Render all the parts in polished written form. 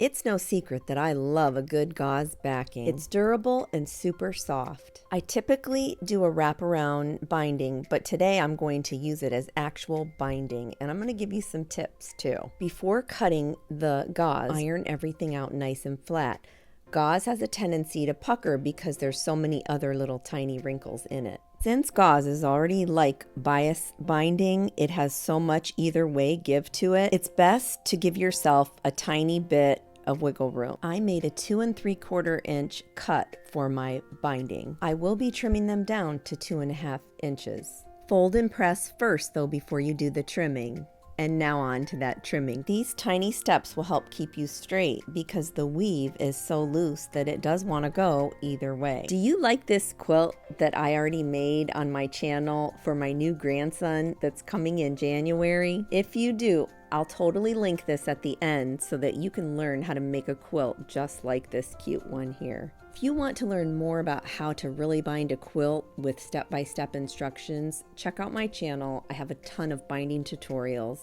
It's no secret that I love a good gauze backing. It's durable and super soft. I typically do a wraparound binding, but today I'm going to use it as actual binding, and I'm going to give you some tips too. Before cutting the gauze, iron everything out nice and flat. Gauze has a tendency to pucker because there's so many other little tiny wrinkles in it. Since gauze is already like bias binding, it has so much either way give to it, it's best to give yourself a tiny bit of wiggle room. I made a 2 3/4 inch cut for my binding. I will be trimming them down to 2.5 inches. Fold and press first though before you do the trimming. And now on to that trimming. These tiny steps will help keep you straight because the weave is so loose that it does want to go either way. Do you like this quilt that I already made on my channel for my new grandson that's coming in January? If you do, I'll totally link this at the end so that you can learn how to make a quilt just like this cute one here. If you want to learn more about how to really bind a quilt with step-by-step instructions, check out my channel. I have a ton of binding tutorials.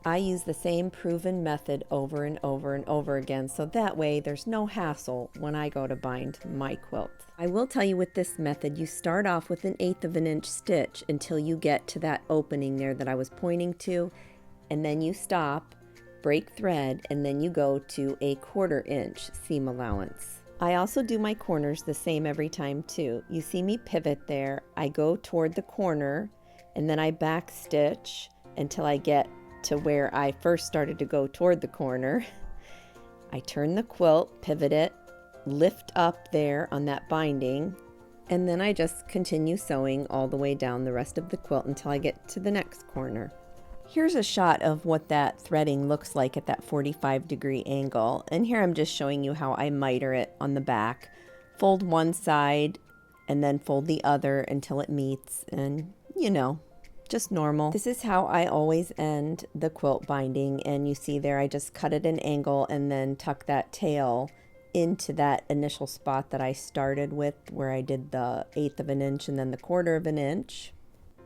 I use the same proven method over and over and over again, so that way there's no hassle when I go to bind my quilt. I will tell you with this method, you start off with 1/8 of an inch stitch until you get to that opening there that I was pointing to, and then you stop, break thread, and then you go to 1/4 inch seam allowance. I also do my corners the same every time too. You see me pivot there, I go toward the corner, and then I back stitch until I get to where I first started to go toward the corner. I turn the quilt, pivot it, lift up there on that binding, and then I just continue sewing all the way down the rest of the quilt until I get to the next corner. Here's a shot of what that threading looks like at that 45-degree angle. And here I'm just showing you how I miter it on the back. Fold one side and then fold the other until it meets, and you know, just normal. This is how I always end the quilt binding, and you see there I just cut at an angle and then tuck that tail into that initial spot that I started with where I did the 1/8 of an inch and then the 1/4 of an inch.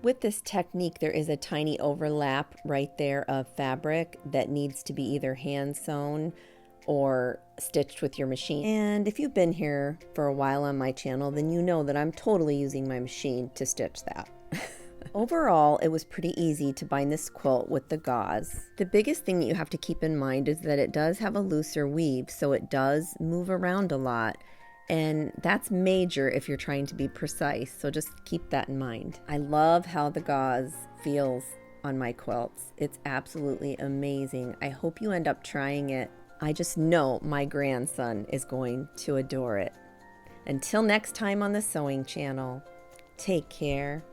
With this technique, there is a tiny overlap right there of fabric that needs to be either hand sewn or stitched with your machine. And if you've been here for a while on my channel, then you know that I'm totally using my machine to stitch that. Overall, it was pretty easy to bind this quilt with the gauze. The biggest thing that you have to keep in mind is that it does have a looser weave, so it does move around a lot. And that's major if you're trying to be precise, so just keep that in mind. I love how the gauze feels on my quilts. It's absolutely amazing. I hope you end up trying it. I just know my grandson is going to adore it. Until next time on the Sewing Channel, take care.